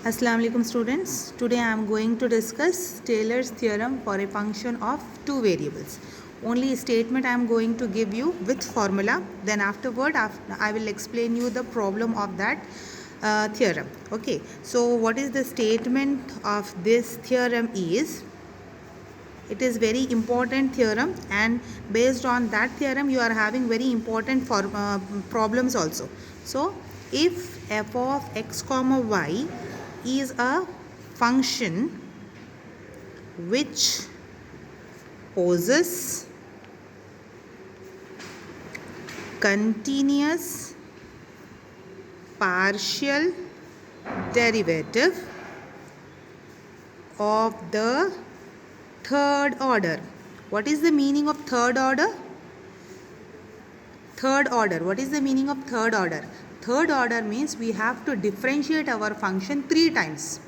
Assalamu alaikum students. Today I am going to discuss Taylor's theorem for a function of two variables. Only statement I am going to give you with formula. Then afterward I will explain you the problem of that theorem. Okay. So what is the statement of this theorem is, it is very important theorem, and based on that theorem you are having very important problems also. So if f of x comma y is a function which possesses continuous partial derivative of the third order. What is the meaning of third order? Third order. What is the meaning of third order? Third order means we have to differentiate our function 3 times.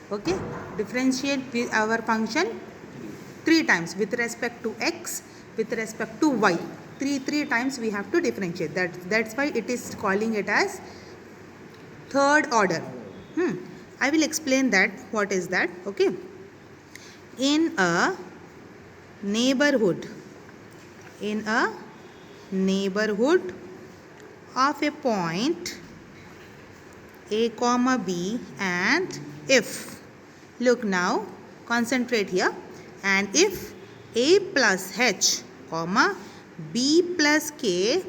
Okay? Differentiate our function 3 times with respect to x, with respect to y. Three times we have to differentiate. That's why it is calling it as third order. I will explain that. What is that? Okay. In a neighborhood of a point a comma b, and if, look now, concentrate here, and if a plus h comma b plus k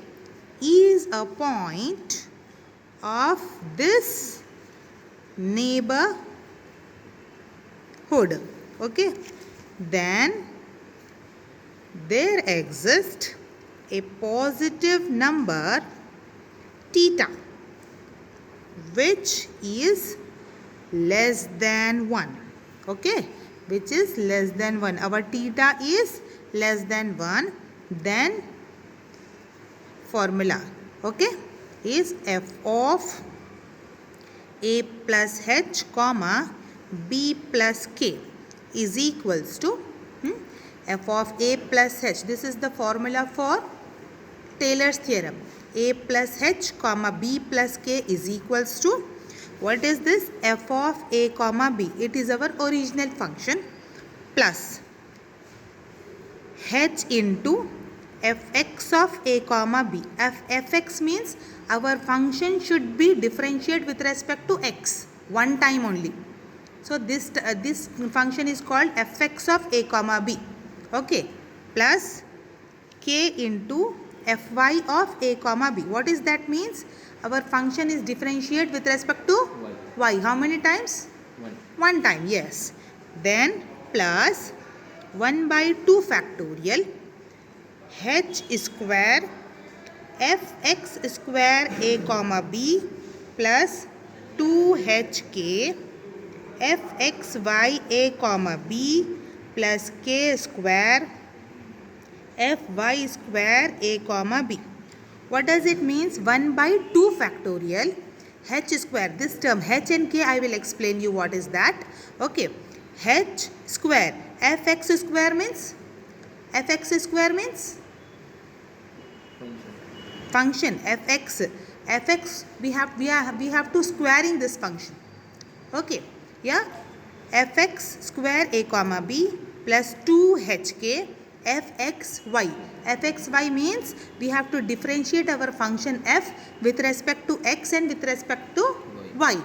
is a point of this neighborhood, okay, then there exists a positive number theta which is less than 1, okay, which is less than 1. Our theta is less than 1. Then formula, okay, is f of a plus h comma b plus k is equals to f of a plus h. This is the formula for Taylor's theorem. A plus h comma b plus k is equals to, what is this? F of a comma b. It is our original function, plus h into fx of a comma b. Fx means our function should be differentiated with respect to x one time only. So this function is called fx of a comma b, okay, plus k into fy of a comma b. What is that means? Our function is differentiated with respect to y. How many times? One time, yes. Then plus 1 by 2 factorial h square fx square a comma b plus 2hk fxy a comma b plus k square fy square a comma b. What does it means? 1 by 2 factorial h square. This term h and k I will explain you what is that. Okay. H square. Fx square means? Fx square means? Function. Fx. Fx we have to squaring this function. Okay. Yeah. Fx square a comma b plus 2hk fxy. Fxy means we have to differentiate our function f with respect to x and with respect to y.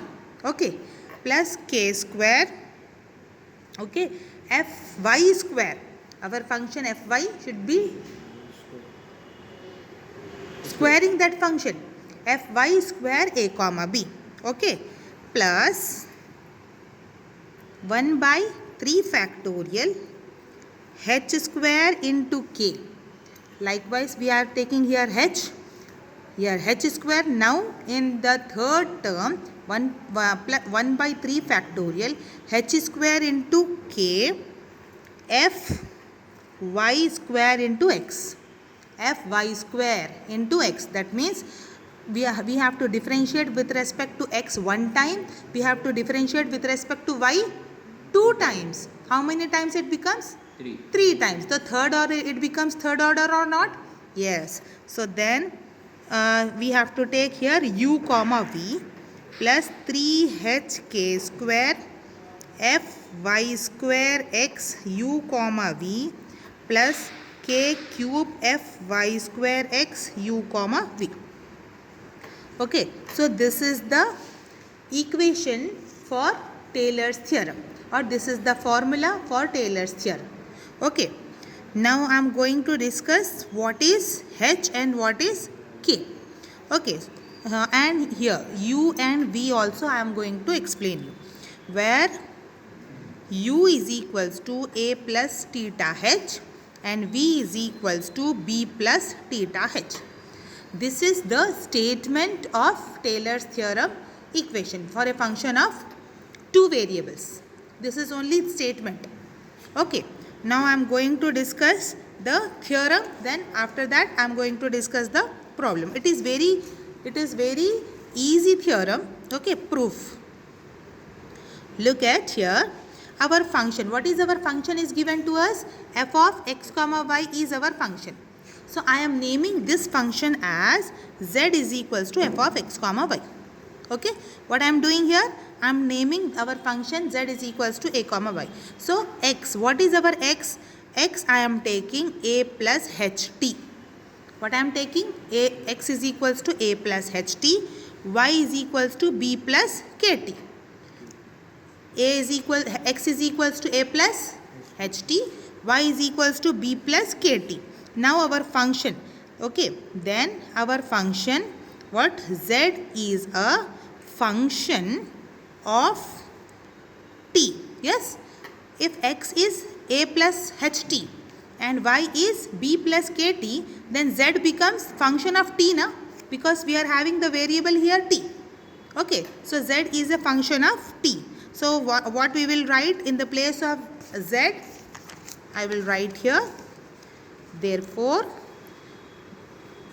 Okay. Plus k square. Okay. Fy square. Our function fy should be squaring that function. Fy square a comma b. Okay. Plus 1 by 3 factorial h square into k. Likewise we are taking here h. Here h square. Now in the third term 1 by 3 factorial h square into k f y square into x. Fy square into x. That means we have to differentiate with respect to x one time. We have to differentiate with respect to y 2 times. How many times it becomes? 3 times. The third order, it becomes third order or not? Yes. So then we have to take here u comma v plus 3hk square fy square x u comma v plus k cube fy square x u comma v. Okay, so this is the equation for Taylor's theorem, or this is the formula for Taylor's theorem. Okay, now I am going to discuss what is h and what is k. Okay, and here u and v also I am going to explain you, where u is equals to a plus theta h and v is equals to b plus theta h. This is the statement of Taylor's theorem equation for a function of two variables. This is only statement. Okay, now I am going to discuss the theorem, then after that I am going to discuss the problem. It is very easy theorem. Okay, proof. Look at here, our function. What is our function is given to us? F of x comma y is our function. So I am naming this function as z is equals to f of x comma y. Okay, what I am doing here? I am naming our function z is equals to a comma y. So x, what is our x? X I am taking a plus ht. What I am taking? X is equals to a plus ht, y is equals to b plus kt. X is equals to a plus ht, y is equals to b plus kt. Now our function, okay, then our function, what? Z is a function of t. Yes, if x is a plus ht and y is b plus kt, then z becomes function of t now, because we are having the variable here t. Okay, so z is a function of t. So what we will write in the place of z? I will write here, therefore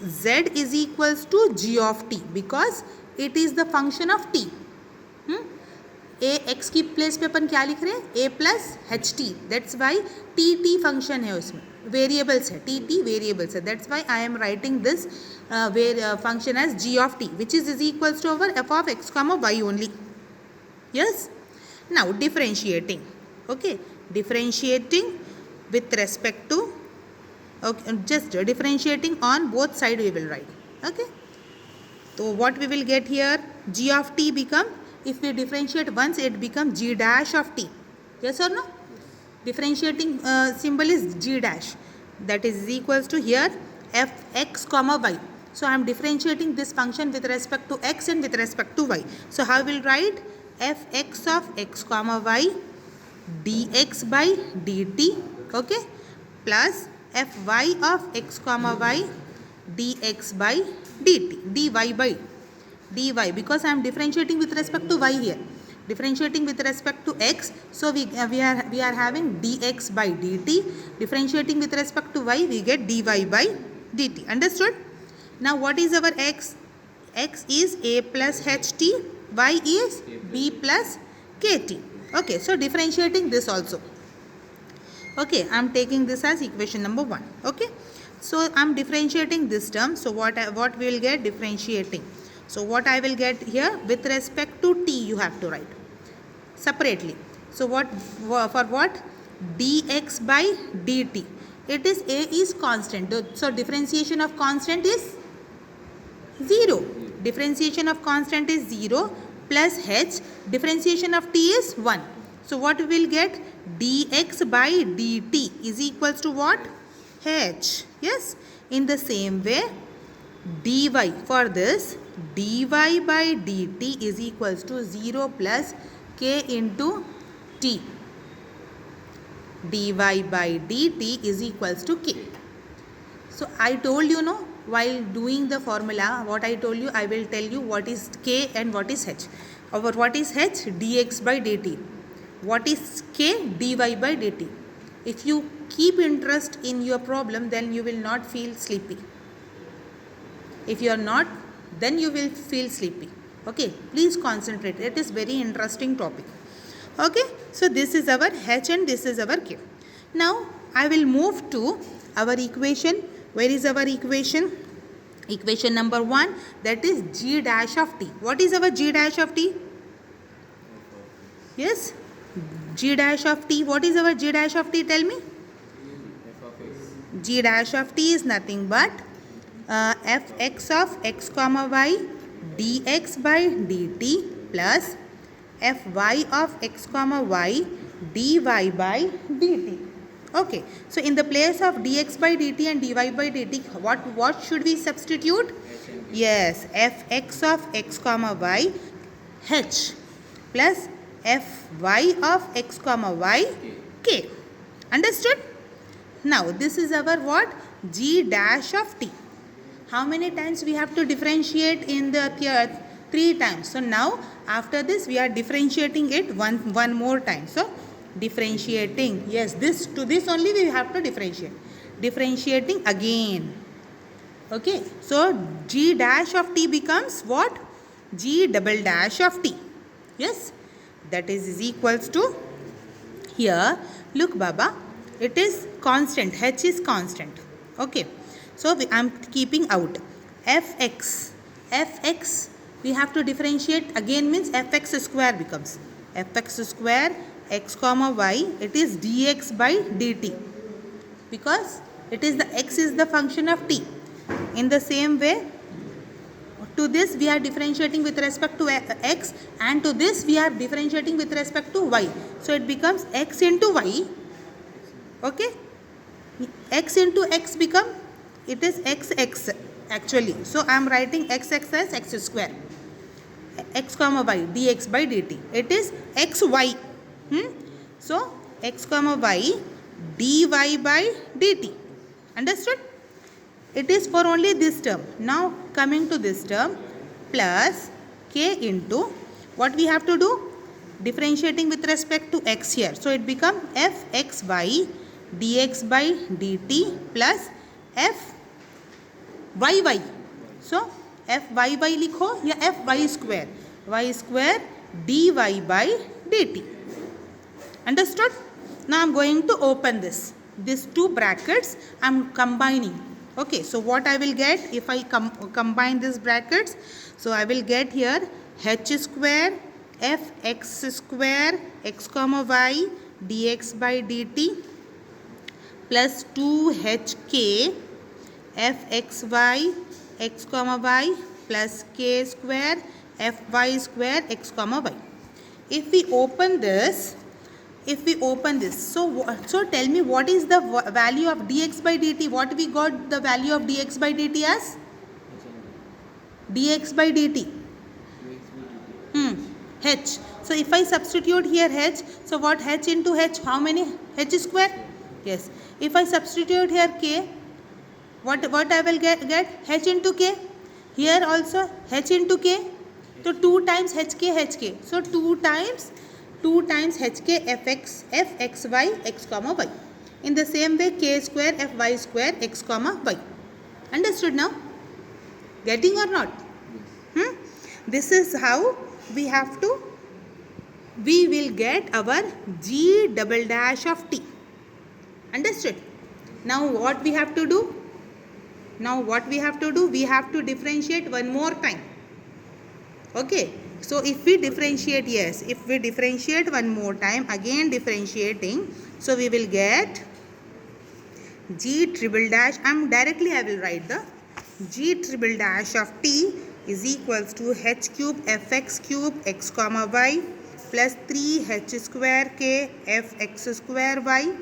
z is equals to g of t, because it is the function of t. A x की place पे अपन क्या लिख रहे हैं? A plus h t. That's why t t function है, उसमें variables है, टी टी वेरिएबल्स है. That's why I am writing this function as g of t, which is equals to our f of x comma y only. Yes, now differentiating. Okay, differentiating with respect to, okay, just differentiating on both side we will write. Okay, so what we will get here? G of t become, if we differentiate once, it becomes g dash of t. Yes or no? Differentiating symbol is g dash, that is equals to here f x comma y. So I am differentiating this function with respect to x and with respect to y. So how we will write? F x of x comma y dx by dt, okay, plus fy of x comma y dx by dt, dy by dy, because I am differentiating with respect to y here, differentiating with respect to x, so we are having dx by dt, differentiating with respect to y we get dy by dt. Understood? Now what is our x? X is a plus ht, y is b plus kt. Okay, so differentiating this also. Okay, I am taking this as equation number 1. Okay, so I am differentiating this term. So what we will get? Differentiating. So what I will get here? With respect to t you have to write separately. So what for what? Dx by dt. It is a is constant. So differentiation of constant is 0. Differentiation of constant is 0 plus h. Differentiation of t is 1. So what we will get? Dx by dt is equals to what? H. Yes. In the same way, dy, for this, dy by dt is equals to 0 plus k into t. Dy by dt is equals to k. So I told you, no, while doing the formula, what I told you, I will tell you what is k and what is h. Or what is h? Dx by dt. What is k? Dy by dt. If you keep interest in your problem, then you will not feel sleepy. If you are not, then you will feel sleepy. Okay, please concentrate. It is very interesting topic. Okay, so this is our h and this is our k. Now I will move to our equation. Where is our equation? Equation number 1, that is g dash of t. What is our g dash of t? Yes, g dash of t. What is our g dash of t? Tell me. G dash of t is nothing but fx of x comma y dx by dt plus fy of x comma y dy by dt. Okay, so in the place of dx by dt and dy by dt, what should we substitute? Yes, fx of x comma y h plus fy of x comma y k. Understood? Now this is our what? G dash of t. How many times we have to differentiate in the 3 times. So now after this we are differentiating it one more time. So differentiating, yes, this to this only we have to differentiate. Differentiating again. Okay, so g dash of t becomes what? G double dash of t. Yes, that is equals to, here look Baba, it is constant, h is constant. Okay, so I am keeping out fx we have to differentiate again, means fx square becomes fx square x comma y, it is dx by dt, because it is the x is the function of t. In the same way, to this we are differentiating with respect to x, and to this we are differentiating with respect to y. So it becomes x into y. Okay, x into x become, it is x actually. So I am writing x as x square, x comma y dx by dt. It is xy. So x comma y dy by dt. Understood? It is for only this term. Now coming to this term, plus k into, what we have to do? Differentiating with respect to x here. So it becomes fxy dx by dt plus fyy. So fyy likho ya fy square, y square dy by dt. Understood? Now I am going to open this. These two brackets I am combining. Okay, so what I will get if I combine these brackets? So I will get here h square fx square x comma y dx by dt plus 2hk fxy x comma y plus k square fy square x comma y. If we open this, so tell me, what is the value of dx by dt? What we got the value of dx by dt as? Dx by dt. H. So if I substitute here h, so what h into h? How many? H square? Yes. If I substitute here k, what I will get? H into k. Here also h into k. So 2 times hk. So 2 times hk fxy x comma y. In the same way, k square fy square x comma y. Understood now? Getting or not? This is how we will get our g double dash of t. Understood? Now what we have to do? We have to differentiate one more time. Okay, so if we differentiate, one more time, again differentiating, so we will get g triple dash, I will write the g triple dash of t is equals to h cube fx cube x comma y plus 3h square k fx square y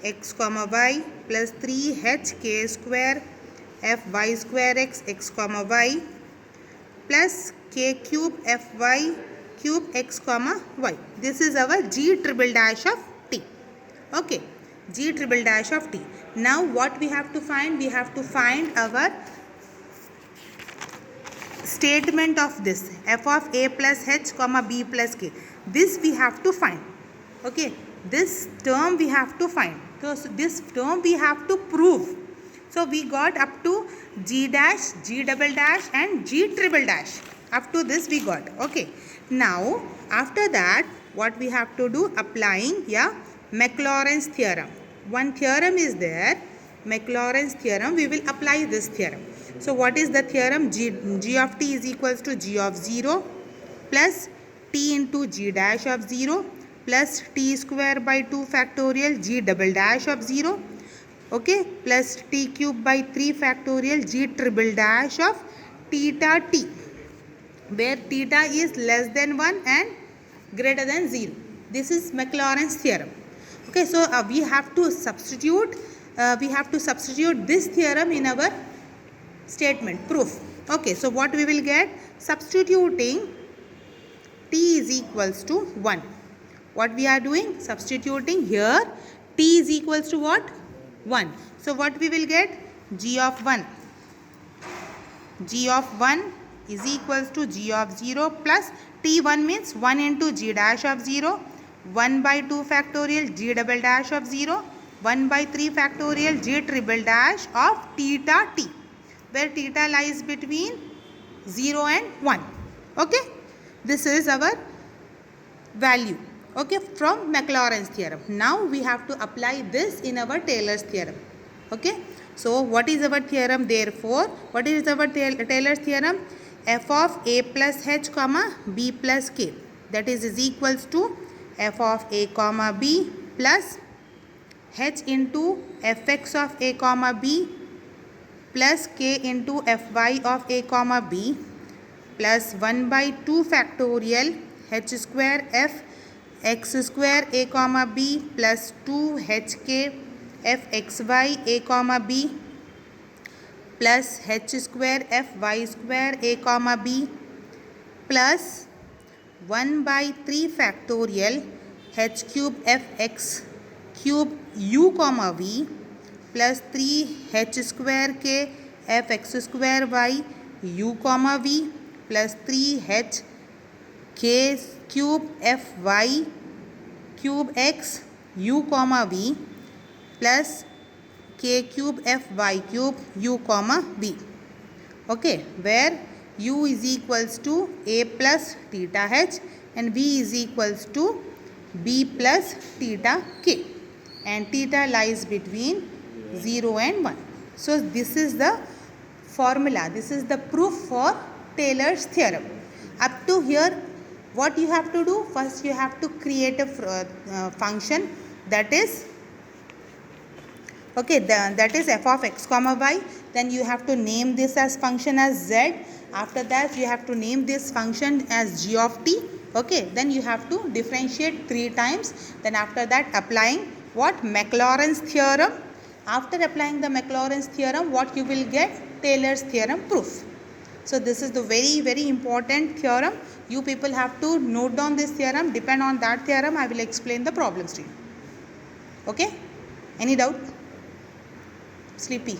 x comma y plus 3h k square fy square x comma y plus k cube fy cube x comma y. This is our g triple dash of t. Okay, g triple dash of t. Now what we have to find? We have to find our statement of this f of a plus h comma b plus k. This we have to find. Okay, this term we have to find. So this term we have to prove. So we got up to g dash, g double dash and g triple dash. Up to this we got. Okay, now after that what we have to do? Applying Maclaurin's theorem. One theorem is there, Maclaurin's theorem. We will apply this theorem. So what is the theorem? G of t is equals to g of 0 plus t into g dash of 0 plus t square by 2 factorial g double dash of 0, okay, plus t cube by 3 factorial g triple dash of theta t, where theta is less than 1 and greater than 0. This is Maclaurin's theorem. Okay, so we have to substitute this theorem in our statement proof. Okay, so what we will get? Substituting t is equals to 1. What we are doing? Substituting here t is equals to what? 1. So what we will get? G of 1. G of 1 is equals to g of 0 plus t1 means 1 into g dash of 0, 1 by 2 factorial g double dash of 0, 1 by 3 factorial g triple dash of theta t, where theta lies between 0 and 1. Okay, this is our value, okay, from Maclaurin's theorem. Now we have to apply this in our Taylor's theorem. Okay, so what is our theorem? Therefore, what is our Taylor's theorem? F of a plus h comma b plus k, that is equals to f of a comma b plus h into fx of a comma b plus k into fy of a comma b plus 1 by 2 factorial h square f x square a comma b plus 2 hk f xy a comma b plus h square fy square a comma b plus 1 by 3 factorial h cube fx cube u comma v plus 3 h square k fx square y u comma v plus 3 h k cube fy cube x u comma v plus k cube fy cube u comma v. Okay, where u is equals to a plus theta h and v is equals to b plus theta k, and theta lies between 0 and 1. So this is the formula, this is the proof for Taylor's theorem. Up to here, what you have to do? First you have to create a function, that is okay, that is f of x comma y. Then you have to name this as function as z. After that you have to name this function as g of t. Okay, then you have to differentiate 3 times. Then after that applying what? Maclaurin's theorem. After applying the Maclaurin's theorem, what you will get? Taylor's theorem proof. So this is the very important theorem. You people have to note down this theorem. Depend on that theorem, I will explain the problems to you. Okay, any doubt? Sleepy.